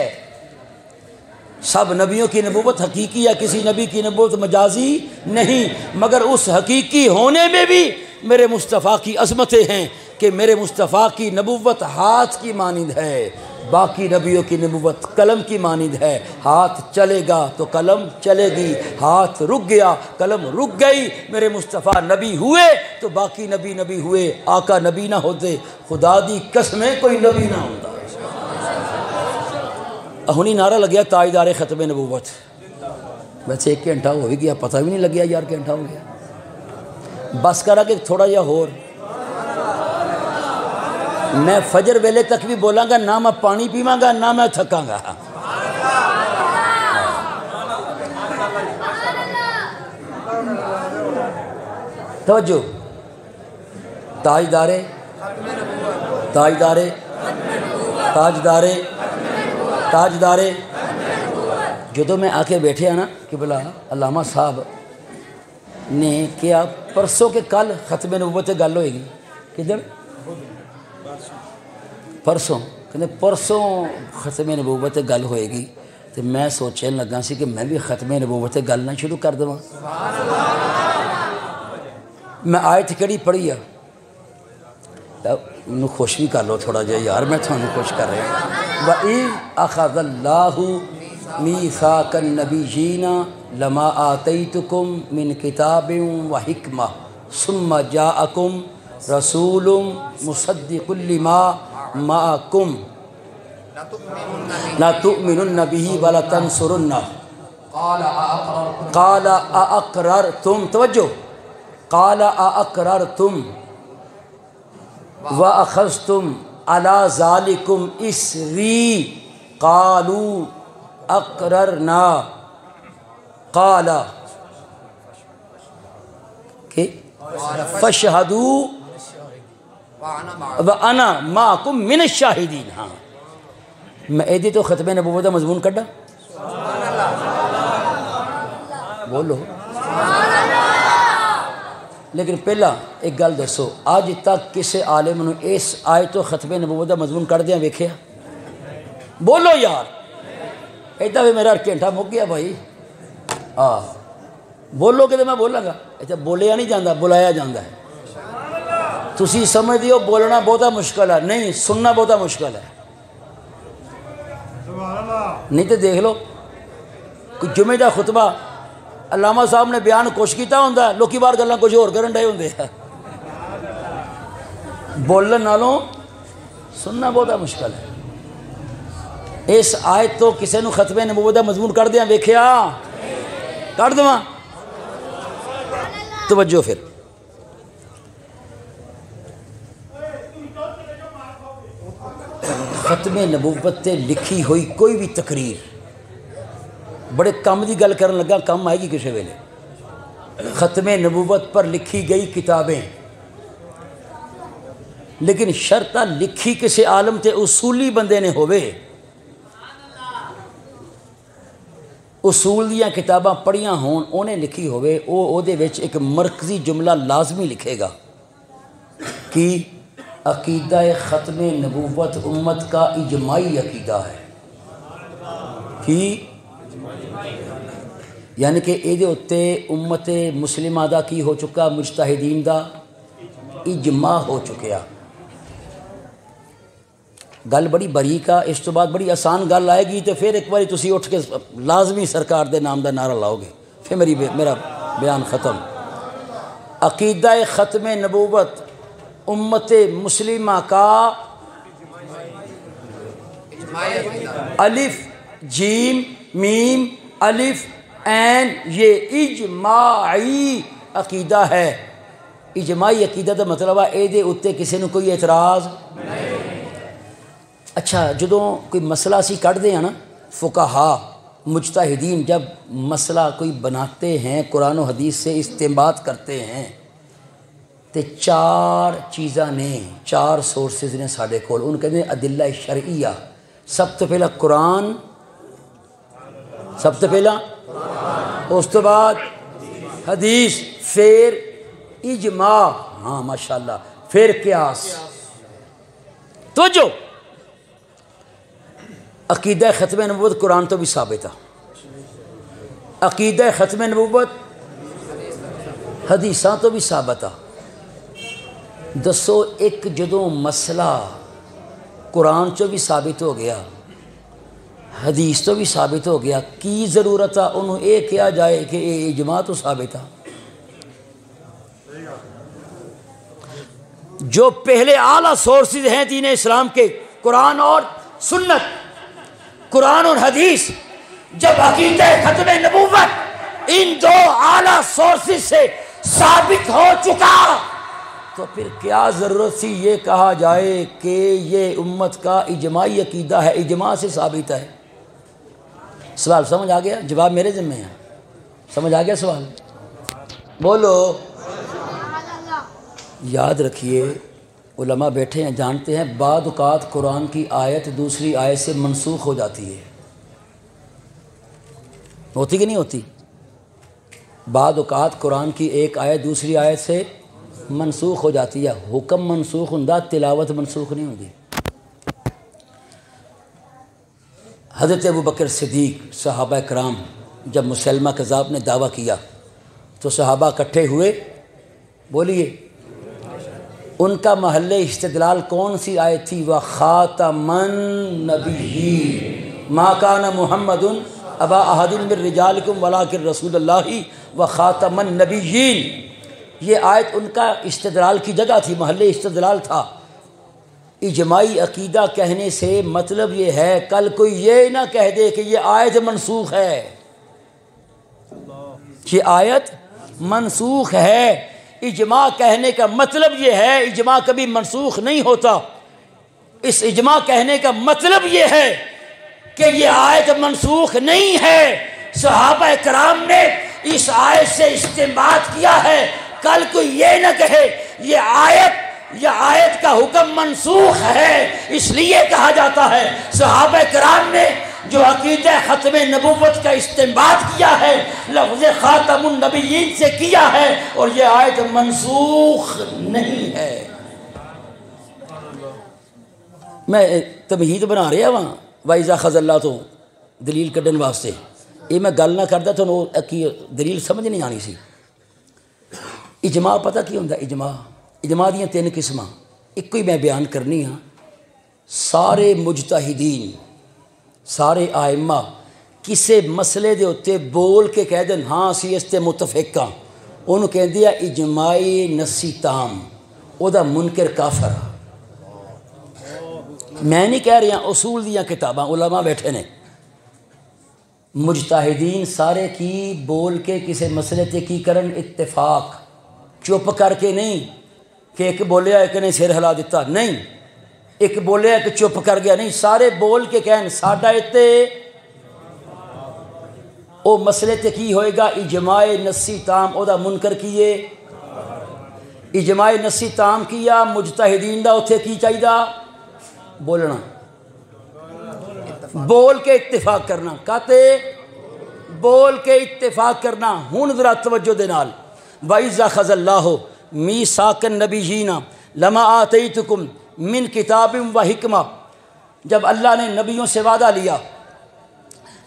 سب نبیوں کی نبوت حقیقی ہے, کسی نبی کی نبوت مجازی نہیں. مگر اس حقیقی ہونے میں بھی میرے مصطفیٰ کی عظمتیں ہیں کہ میرے مصطفیٰ کی نبوت ہاتھ کی مانند ہے, باقی نبیوں کی نبوت قلم کی مانند ہے. ہاتھ چلے گا تو قلم چلے گی, ہاتھ رک گیا قلم رک گئی. میرے مصطفیٰ نبی ہوئے تو باقی نبی نبی ہوئے. آقا نبی نہ ہوتے خدا دی قسمیں کوئی نبی نہ ہوتا. ہونی نعرہ لگیا تاجدار ختم نبوت. ویسے 1 گھنٹہ ہو بھی گیا, پتہ بھی نہیں لگیا یار گھنٹہ ہو گیا. بس کرا کہ تھوڑا جا ہور میں فجر ویلے تک بھی بولاں گا, نہ میں پانی پیواں گا نہ میں تھکاں گا. توجہ تاجدار تاجدار تاجدار تاجدار جدو میں آ کے بیٹھے ہیں نا کہ بلا علامہ صاحب نے کیا پرسوں کے کل ختم نبوت گل ہوئے گی کدھر پرسوں کہتے پرسوں ختم نبوت گل ہوئے گی. تو میں سوچنے لگا سی کہ میں بھی ختم نبوت گل نہ شروع کر دوں. میں آیت کیڑی پڑھی ہے انہوں خوش بھی کر لو تھوڑا جہا یار, میں تھانوں خوش کر رہا ہوں. وَإِذْ أَخَذَ اللَّهُ مِيثَاقَ النَّبِيِّينَ لَمَا آتَيْتُكُم مِّن كِتَابٍ وَحِكْمَةٍ ثُمَّ جَاءَكُمْ رَسُولٌ مُصَدِّقٌ لِمَا مَعَكُمْ لَا تُؤْمِنُنَّ بِهِ وَلَا تَنصُرُنَّهُ قَالَ أَأَقْرَرْتُمْ توجہ قَالَ أَأَقْرَرْتُمْ وَأَخَذْتُمْ عَلَى ذَلِكُمْ إِسْرِي قَالُوا أَقْرَرْنَا قَالَ فَاشْهَدُوا وَأَنَا مَعَكُمْ مِنَ الشَّاهِدِينَ. ہاں میں ایدی تو ختم نبوت کا مضمون کڈا بولو. لیکن پہلا ایک گل دسو, آج تک کسی عالم نے اس آیت تو ختم نبوت کا مضمون کر دیا ویکھیا؟ بولو یار. ایدہ بھی میرا گھنٹہ مک گیا بھائی. بولو کہ تو میں بولاں گا. اچھا بولیا نہیں جاندہ بلایا جاندہ ہے. تسی سمجھ دیو بولنا بہتا مشکل ہے, نہیں سننا بہتا مشکل ہے. نہیں تو دیکھ لو کوئی جمعہ دا خطبہ علامہ صاحب نے بیان کچھ کیتا ہوندہ ہے, لوکی بار گلاں کچھ اور کرن ڈے ہوندے ہیں. بولن نالوں سننا بہتا مشکل ہے. اس آیت تو کسی نو ختم نبوت دا مضمون کر دیا ویکھیا؟ کر دواں. توجہ پھر ختم نبوت تے لکھی ہوئی کوئی بھی تقریر بڑے کم دی گل کرن لگا, کم آئے گی کسی ویلے. ختم نبوت پر لکھی گئی کتابیں, لیکن شرطہ لکھی کسی عالم تے اصولی بندے نے ہوئے. اصول دیاں کتاباں پڑھیاں ہون انہیں لکھی ہوئے, او دے وچ ایک مرکزی جملہ لازمی لکھے گا کہ عقیدہ ختم نبوت امت کا اجماعی عقیدہ ہے. کہ یعنی کہ یہ اتنے امت مسلمہ دا کی ہو چکا، مجتہدین دا اجماع ہو چکیا۔ گل بڑی باریک آ، اس تو بعد بڑی آسان گل آئے گی تو پھر ایک باری تسی اٹھ کے لازمی سرکار دے نام دا نعرہ لاؤ گے، پھر میرا بیان ختم۔ عقیدہ ختم نبوت امت مسلمہ کا الف جیم میم الف عین یہ اجماعی عقیدہ ہے۔ اجماعی عقیدہ دا مطلب ہے اے دے اتے کسی نے کوئی اعتراض۔ اچھا جدوں کوئی مسئلہ سی کٹ دے ہیں نا، فقہا مجتہدین جب مسئلہ کوئی بناتے ہیں قرآن و حدیث سے استنباط کرتے ہیں تو چار چیزاں نے، چار سورسز نے ساڈے کول، ان کہتے ہیں ادلہ شرعیہ۔ سب تو پہلا قرآن، سب تو پہلا اس تو بعد حدیث، پھر اجماع، ہاں ماشاءاللہ، پھر قیاس۔ تو جو عقیدہ ختم نبوت قرآن تو بھی ثابت ہے، عقیدہ ختم نبوت حدیثاں تو بھی ثابت ہے۔ دسو ایک جدوں مسئلہ قرآن چو بھی ثابت ہو گیا، حدیث تو بھی ثابت ہو گیا، کی ضرورت ہے انہوں یہ کیا جائے کہ یہ اجماع تو ثابت ہے؟ جو پہلے اعلیٰ سورسز ہیں دین اسلام کے، قرآن اور سنت، قرآن اور حدیث، جب عقیدہ ختم نبوت ان دو اعلیٰ سورسز سے ثابت ہو چکا تو پھر کیا ضرورت تھی یہ کہا جائے کہ یہ امت کا اجماعی عقیدہ ہے، اجماع سے ثابت ہے؟ سوال سمجھ آ گیا؟ جواب میرے ذمہ ہے، سمجھ آ گیا سوال؟ بولو۔ یاد رکھیے علماء بیٹھے ہیں جانتے ہیں بعض اوقات قرآن کی آیت دوسری آیت سے منسوخ ہو جاتی ہے، ہوتی کہ نہیں ہوتی؟ بعض اوقات قرآن کی ایک آیت دوسری آیت سے منسوخ ہو جاتی ہے، حکم منسوخ ہوندا، تلاوت منسوخ نہیں ہوتی۔ حضرت ابوبکر صدیق، صحابہ کرام جب مسلمہ کذاب نے دعویٰ کیا تو صحابہ اکٹھے ہوئے، بولیے، ان کا محل استدلال کون سی آیت تھی؟ وَخَاتَمَ النَّبِيِّينَ مَا كَانَ مُحَمَّدٌ أَبَا أَحَدٍ مِّن رِّجَالِكُمْ وَلَٰكِن رَّسُولَ اللَّهِ وَخَاتَمَ النَّبِيِّينَ۔ یہ آیت ان کا استدلال کی جگہ تھی، محل استدلال تھا۔ اجماعی عقیدہ کہنے سے مطلب یہ ہے کل کوئی یہ نہ کہہ دے کہ یہ آیت منسوخ ہے، یہ آیت منسوخ ہے۔ اجماع کہنے کا مطلب یہ ہے، اجماع کبھی منسوخ نہیں ہوتا، اس اجماع کہنے کا مطلب یہ ہے کہ یہ آیت منسوخ نہیں ہے، صحابہ کرام نے اس آیت سے استنباط کیا ہے، کل کوئی یہ نہ کہے یہ آیت کا حکم منسوخ ہے۔ اس لیے کہا جاتا ہے صحابہ کرام نے جو عقیدہ ختم نبوت کا استنباط کیا ہے لفظ خاتم النبیین سے کیا ہے، اور یہ آیت منسوخ نہیں ہے۔ میں تمہید بنا رہا وہاں وَإِذَا أَخَذَ اللَّهُ تو دلیل کڈن واسطے، یہ میں گل نہ کردا تو دلیل سمجھ نہیں آنی سی۔ اجماع پتہ کی ہوندہ؟ اجماع دیاں تین قسماں، ایک کوئی میں بیان کرنی ہاں۔ سارے مجتہدین، سارے آئمہ کسے مسئلے دے ہوتے بول کے کہہ دیں ہاں اسی اس تے متفق ہاں، انہوں کہہ دیا اجماعی نسی تام، او دا منکر کافر۔ میں نہیں کہہ رہی ہوں، اصول دیاں کتاباں علماء بیٹھے نے، مجتہدین سارے کی بول کے کسے مسئلے تے کی کرن اتفاق، چپ کر کے نہیں کہ ایک بولیا ایک نے سر ہلا دیتا، نہیں، ایک بولیا ایک چپ کر گیا، نہیں، سارے بول کے کہن ساڈا اتے او مسئلے تے کی ہوئے گا اجماع نسی تام، او دا منکر کیے، اجماع نسی تام کیا، مجتہدین دا اتھے کی چاہیے بولنا، بول کے اتفاق کرنا، کہتے بول کے اتفاق کرنا۔ ہون ذرا توجہ دے نال، وَإِذَا أَخَذَ اللَّهُ مِيثَاقَ النَّبِيِّينَ لَمَا آتَيْتُكُم من کتاب و حکمہ، جب اللہ نے نبیوں سے وعدہ لیا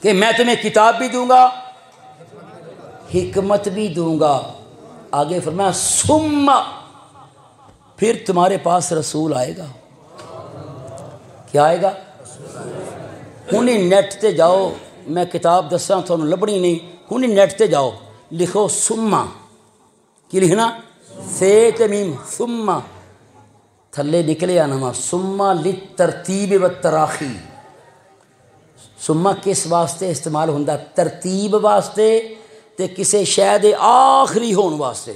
کہ میں تمہیں کتاب بھی دوں گا حکمت بھی دوں گا. آگے فرمایا ثم پھر تمہارے پاس رسول آئے گا. کیا آئے گا؟ ہونی نیٹ تے جاؤ، میں کتاب دساں تھانوں لبنی نہیں، ہونی نیٹ تے جاؤ، لکھو ثم. کی لکھنا؟ سے تے میم، ثم تھلے نکلے آنا ثم للترتیب والتراخی. ثم کس واسطے استعمال ہوندہ؟ ترتیب واسطے تے کسے شے دے آخری ہون واسطے.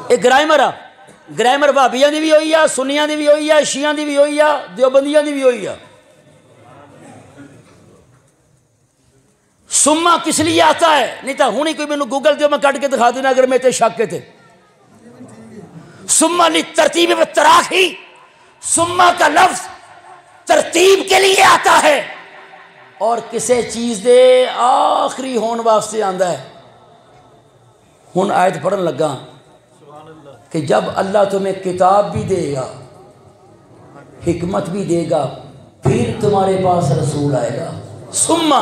ایک گرائمر آ، گرائمر بھابیاں دی بھی ہوئی ہے، سنیاں دی بھی ہوئی ہے، شیعاں دی بھی ہوئی ہے، دیوبندیاں دی بھی ہوئی ہے. ثم کس لیے آتا ہے؟ نہیں تو ہونی کوئی میں گوگل دیو میں کٹ کے دکھا دینا اگر میں تے شک کے تھے. ثم للترتیب والتراخی، ثم کا لفظ ترتیب کے لیے آتا ہے اور کسے چیز دے آخری ہون واسطے آندا ہے. ہن آیت پڑھن لگا کہ جب اللہ تمہیں کتاب بھی دے گا، حکمت بھی دے گا، پھر تمہارے پاس رسول آئے گا. ثم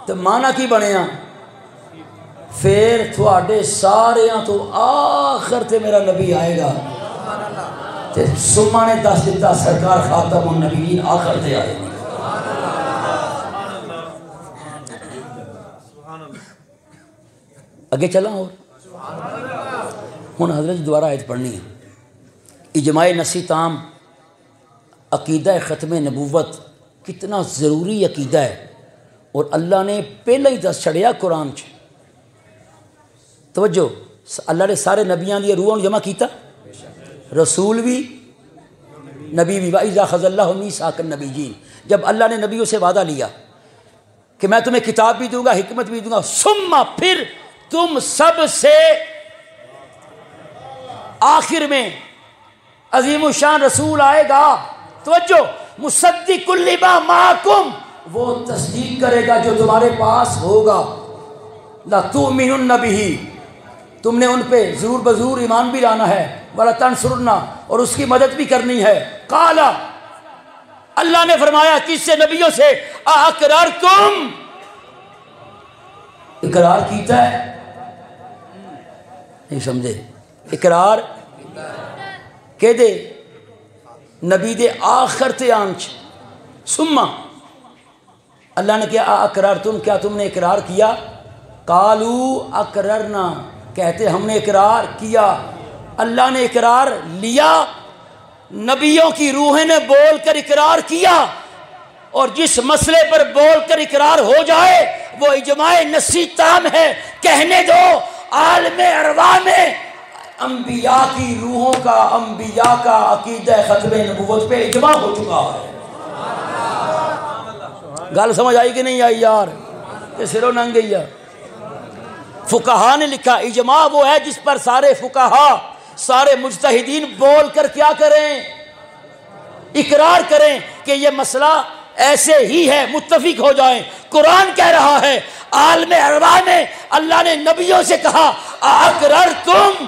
تو معنی کی بنیا؟ پھر تھوڑے ساریاں تو آخر تے میرا نبی آئے گا. تے ثم نے دس دیتا سرکار خاتم النبیین آخر تے آئے گا. اگے چلا اور ہن حضرت دوبارہ آیت پڑھنی ہے. اجماع نسی تام عقیدہ ختم نبوت کتنا ضروری عقیدہ ہے اور اللہ نے پہلے ہی دس چھڑیا قرآن چ. توجہ، اللہ نے سارے نبیان دی روحاں جمع کیتا، رسول بھی نبی بھی. وَإِذَا أَخَذَ اللَّهُ مِيثَاقَ النَّبِيِّينَ، جب اللہ نے نبیوں سے وعدہ لیا کہ میں تمہیں کتاب بھی دوں گا، حکمت بھی دوں گا. ثم پھر تم سب سے آخر میں عظیم الشان رسول آئے گا. توجہ، مصدق لما معکم، وہ تصدیق کرے گا جو تمہارے پاس ہوگا. لا تؤمنن بہ، تم نے ان پہ ضرور بضرور ایمان بھی لانا ہے. ولا تنصرن، اور اس کی مدد بھی کرنی ہے. قال، اللہ نے فرمایا کس سے؟ نبیوں سے. اقررتم، اقرار کیتا ہے؟ نہیں سمجھے؟ اقرار کہ دے نبی دے آخر تے آنچ. ثم اللہ نے کیا اقررتم، کیا تم نے اقرار کیا؟ قالوا اقررنا، کہتے ہم نے اقرار کیا. اللہ نے اقرار لیا، نبیوں کی روحیں نے بول کر اقرار کیا. اور جس مسئلے پر بول کر اقرار ہو جائے وہ اجماع نسی تام ہے. کہنے دو عالم ارواح میں انبیاء کی روحوں کا، انبیاء کا عقیدہ ختم نبوت پہ اجماع ہو چکا ہے. گل سمجھ آئی کہ نہیں آئی یار؟ کہ سروں ننگ گئی ہے. فقہا نے لکھا اجماع وہ ہے جس پر سارے فقہا، سارے مجتہدین بول کر کیا کریں؟ اقرار کریں کہ یہ مسئلہ ایسے ہی ہے، متفق ہو جائیں. قرآن کہہ رہا ہے عالم ارواح میں اللہ نے نبیوں سے کہا اقررتم،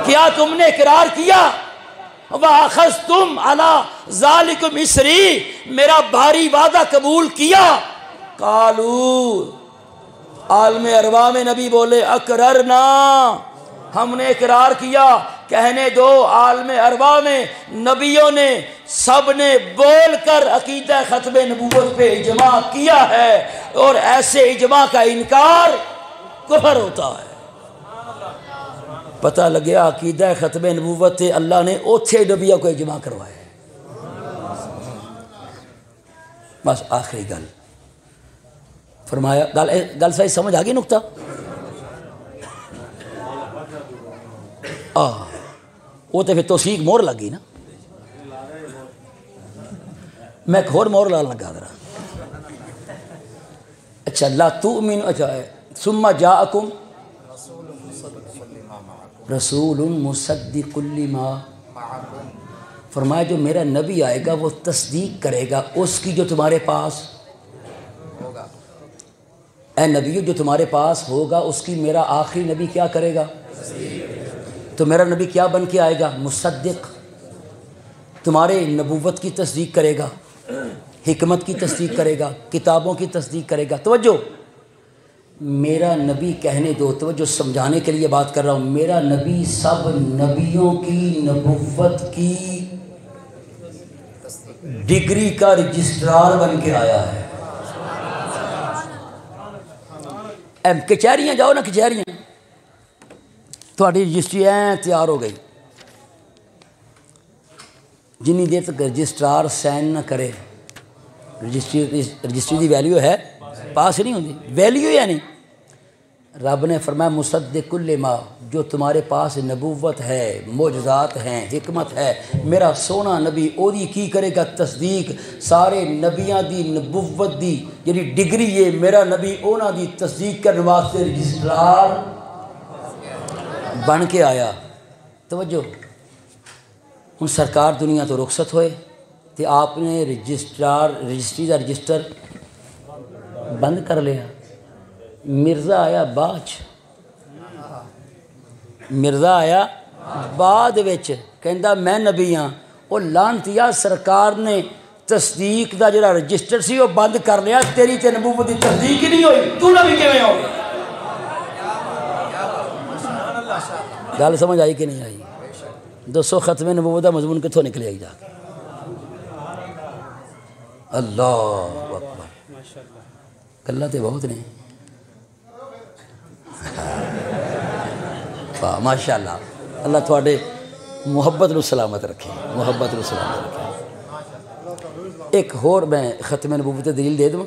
کیا تم نے اقرار کیا؟ وَأَخَذْتُمْ عَلَىٰ ذَلِكُمْ إِصْرِي، میرا بھاری وعدہ قبول کیا. قالوا، عالم ارواح میں نبی بولے اقررنا، ہم نے اقرار کیا. کہنے دو عالم ارواح میں نبیوں نے سب نے بول کر عقیدہ ختم نبوت پہ اجماع کیا ہے، اور ایسے اجماع کا انکار کفر ہوتا ہے. پتہ لگیا عقیدہ ختم نبوت تے اللہ نے اوتھے نبیوں کو اجماع کروایا. بس آخری گل فرمایا، گل صحیح سمجھ آ گئی نقطہ؟ وہ تو پھر توثیق مور لگ گئی نا. میں ایک اور مور لال لگا ذرا. اچھا لا تؤمن، اچھا ثم جاءکم رسول مصدق لما، فرمایا جو میرا نبی آئے گا وہ تصدیق کرے گا اس کی جو تمہارے پاس ہوگا. اے نبی جو تمہارے پاس ہوگا اس کی میرا آخری نبی کیا کرے گا؟ تو میرا نبی کیا بن کے آئے گا؟ مصدق، تمہارے نبوت کی تصدیق کرے گا. حکمت کی تصدیق کرے گا، کتابوں کی تصدیق کرے گا۔ توجہ، میرا نبی کہنے دو، توجہ سمجھانے کے لیے بات کر رہا ہوں، میرا نبی سب نبیوں کی نبوت کی ڈگری کا رجسٹرار بن کے آیا ہے۔ کچہریاں جاؤ نا، کچہریاں تھوڑی رجسٹری تیار ہو گئی، جنی دیر تک رجسٹرار سائن نہ کرے رجسٹری دی ویلیو ہے پاس نہیں ہوتی، ویلیو یا نہیں۔ رب نے فرمایا مصدق لما، جو تمہارے پاس نبوت ہے، معجزات ہیں، حکمت ہے، میرا سونا نبی اودی کی کرے گا تصدیق، سارے نبیاں دی نبوت دی یعنی ڈگری ہے، میرا نبی اونا دی تصدیق کرنے واسطے رجسٹرار بن کے آیا۔ توجہ، ہن سرکار دنیا تو رخصت ہوئے تو آپ نے رجسٹری دا رجسٹر بند کر لیا۔ مرزا آیا مرزا آیا بعد وچ کہندا میں نبی ہاں، وہ لعنتیا سرکار نے تصدیق دا جڑا رجسٹر سی وہ بند کر لیا، تیری تے نبوت دی تصدیق ہی نہیں ہوئی، تو نبی کیویں ہو گیا؟ گل سمجھ آئی کہ نہیں آئی؟ دسو ختم نبوت دا مضمون کتھوں نکلے آئی جا کے؟ اللہ اکبر، گلاں تے بہت نے۔ ماشاء اللہ، اللہ تھوڑے محبت نو سلامت رکھے، محبت نو سلامت رکھے۔ ایک ہور میں ختم نبوت دلیل دے دوں۔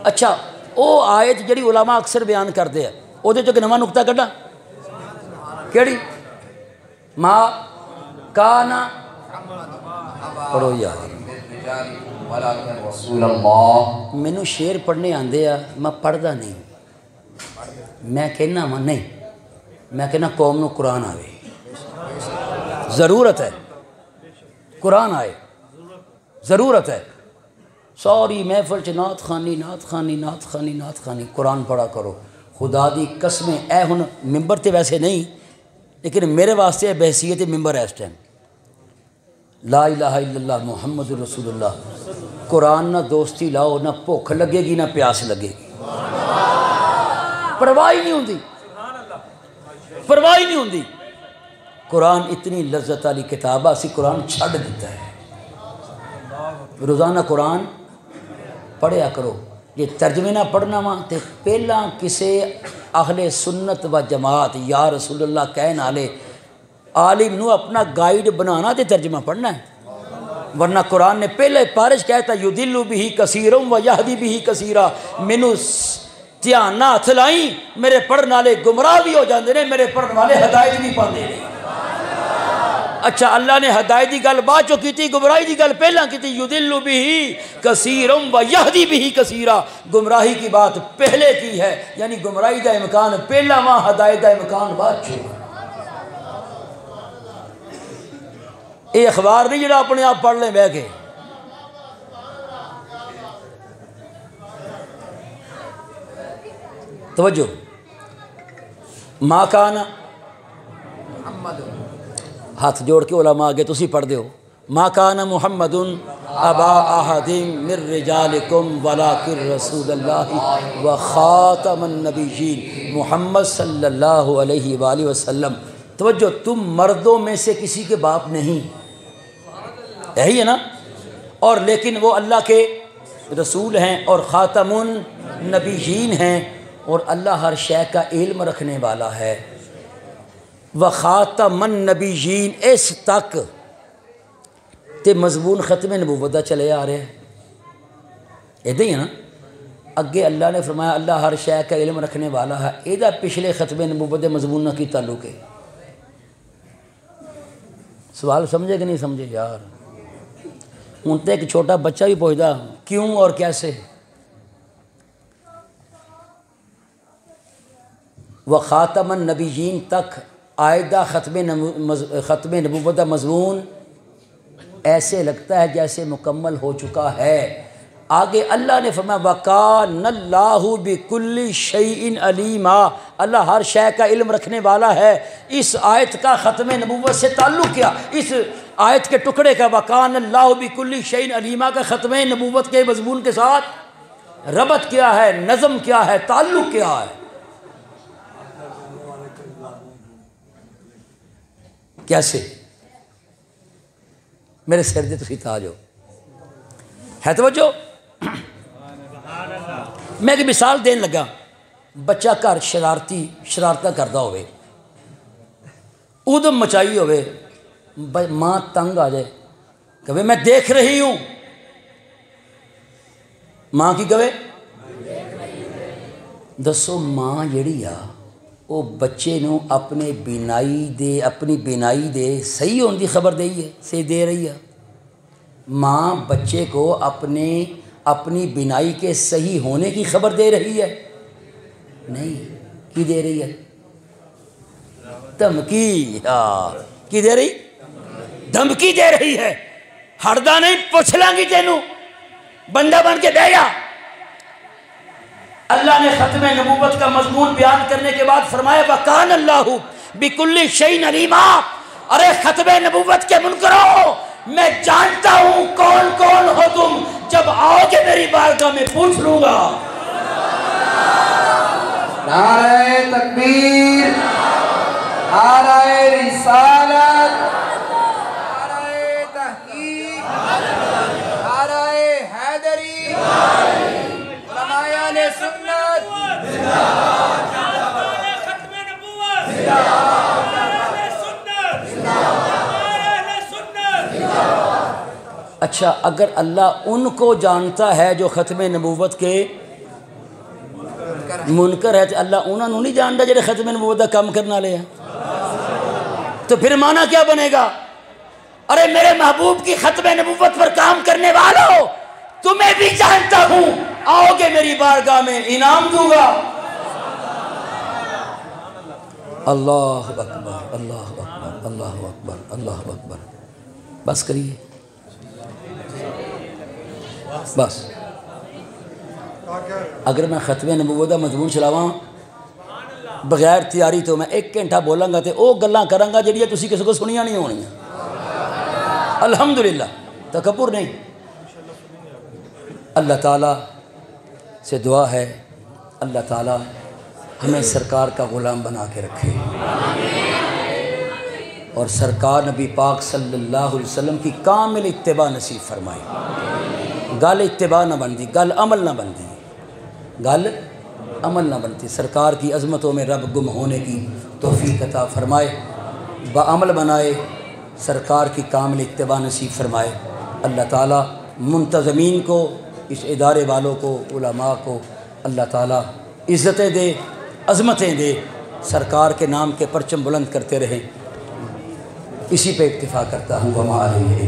اچھا، او آیت جڑی علماء اکثر بیان کرتے ہیں، او دے جو کہ نواں نقطہ کڈا کیڑی؟ ما کانا، پڑھو یار، مینوں شعر پڑھنے آندے آ، میں پڑھدا نہیں، میں کہنا نہیں، میں کہنا قوم نو قرآن آوے، ضرورت ہے قرآن آئے، ضرورت ہے۔ ساری محفل چ نعت خوانی نعت خوانی نعت خوانی نعت خوانی، قرآن پڑھا کرو۔ خدا دی قسمیں اے ہن ممبر تے ویسے نہیں، لیکن میرے واسطے بحیثیت ممبر ہے اس ٹائم، لا الہ الا اللہ محمد رسول اللہ، قرآن نہ دوستی لاؤ، نہ بھوک لگے گی نہ پیاس لگے گی، پرواہ نہیں ہوندی، پرواہ نہیں ہوندی۔ قرآن اتنی لذت والی کتاب ہے، اسی قرآن چھڈ دیتا ہے۔ روزانہ قرآن پڑھیا کرو، یہ ترجمے نہ پڑھنا وا تے پہلا کسے اہل سنت و جماعت یا رسول اللہ کہن والے عالم نو اپنا گائیڈ بنانا تے ترجمہ پڑھنا ہے، ورنہ قرآن نے پہلے پارش کہتا یدل بہ کثیرا و یہدی بہ کثیرا، مینوں دھیان نہ ہتھ لائی، میرے پڑھن والے گمراہ بھی ہو جاندے نے، میرے پڑھن والے ہدایت بھی پاندے نے۔ اچھا، اللہ نے ہدایت دی گل بعد چوں کیتی، گمراہی دی گل پہلا کیتی، یدل بہ کثیرا و یہدی بہ کثیرا، گمراہی کی بات پہلے کی ہے، یعنی گمراہی دا امکان پہلا وہاں، ہدایت دا امکان بعد چوں۔ یہ اخبار نہیں جڑا اپنے آپ پڑھ لیں بہ کے، توجہ۔ ما کانا، ہاتھ جوڑ کے علماء آگے تسی پڑھ دے ہو، ما کان محمد ابا احد من رجالکم ولکن رسول اللہ و خاتم النبیین، محمد صلی اللہ علیہ وآلہ وسلم۔ توجہ، تم مردوں میں سے کسی کے باپ نہیں، یہی ہے نا، اور لیکن وہ اللہ کے رسول ہیں اور خاتم النبیین ہیں، اور اللہ ہر شے کا علم رکھنے والا ہے۔ وخاتم النبیین، اس تک تے مضمون ختم نبوت دا چلے آ رہے ہیں، ایدہ ہی ہے نا۔ اگے اللہ نے فرمایا اللہ ہر شے کا علم رکھنے والا ہے، ایدہ پچھلے ختم نبوت دے مضمون نہ کی تعلق ہے؟ سوال سمجھے کہ نہیں سمجھے یار؟ ان تے ایک چھوٹا بچہ بھی پوچھتا کیوں اور کیسے؟ وخاتم النبیین تک آئدہ ختم نبوت کا مضمون ایسے لگتا ہے جیسے مکمل ہو چکا ہے۔ آگے اللہ نے فرمایا وَكَانَ اللَّهُ بِكُلِّ شَيْءٍ عَلِيمًا، اللہ ہر شے کا علم رکھنے والا ہے۔ اس آیت کا ختم نبوت سے تعلق کیا؟ اس آیت کے ٹکڑے کا وَقَانَ اللَّهُ بِكُلِّ شَيْءٍ عَلِيمًا کا ختم نبوت کے مضمون کے ساتھ ربط کیا ہے، نظم کیا ہے، تعلق کیا ہے؟ کیسے؟ میرے سر دے تسی تاج ہو ہے توجہ۔ میں ایک مثال دین لگا، بچہ گھر شرارتہ کردہ ہوئے، ادم مچائی ہوئے، ماں تنگ آ جائے کہ میں دیکھ رہی ہوں، ماں کی کہے دسو ماں جڑی آ وہ بچے نو اپنی بینائی دے صحیح ہونے کی خبر دے رہی ہے۔ ماں بچے کو اپنی بینائی کے صحیح ہونے کی خبر دے رہی ہے؟ نہیں، کی دے رہی ہے؟ دھمکی۔ کی دے رہی؟ دھمکی دے رہی ہے۔ ہردہ نہیں، پوچھ لیں گی تینوں، بندہ بن کے بہ جا۔ اللہ نے ختم نبوت کا مضمون بیان کرنے کے بعد فرمایا وَقَانَ اللَّهُ بِكُلِّ شَيْءٍ عَلِيمًا۔ ارے ختم نبوت کے منکرو، میں جانتا ہوں کون کون ہو تم، جب آؤ گے میری بارگاہ میں پوچھ لوں گا۔ نعرہ تکبیر، نعرہ رسالت، نعرہ تحقیق، نعرہ حیدری، علماء اہل سنت، ختم نبوت، اچھا اگر اللہ ان کو جانتا ہے جو ختم نبوت کے منکر ہے، تو اللہ انہوں نہیں جانتا جڑے ختم نبوت کا کام کرنا لے ہیں، تو پھر معنی کیا بنے گا؟ ارے میرے محبوب کی ختم نبوت پر کام کرنے والوں، تمہیں بھی جانتا ہوں، آؤ گے میری بارگاہ میں انعام دوں گا۔ اللہ اکبر، اللہ اکبر، اللہ اکبر، اللہ اکبر۔ بس کریے، بس۔ اگر میں ختم نبوت کا مضمون چلاواں بغیر تیاری تو میں 1 گھنٹہ بولاں گا تے او گلاں کراں گا جڑیاں تسی کسی کو سنیاں نہیں ہونیاں۔ الحمدللہ، تکبر نہیں۔ اللہ تعالیٰ سے دعا ہے اللہ تعالیٰ ہمیں سرکار کا غلام بنا کے رکھے، اور سرکار نبی پاک صلی اللہ علیہ وسلم کی کامل اتباع نصیب فرمائے۔ گل اتباع نہ بندی، گل عمل نہ بندی، گل عمل نہ بنتی۔ سرکار کی عظمتوں میں رب گم ہونے کی توفیق عطا فرمائے، بعمل بنائے، سرکار کی کامل اتباع نصیب فرمائے۔ اللہ تعالیٰ منتظمین کو، اس ادارے والوں کو، علماء کو اللہ تعالیٰ عزتیں دے، عظمتیں دے، سرکار کے نام کے پرچم بلند کرتے رہیں۔ اسی پہ اکتفا کرتا ہوں۔ وما علیہ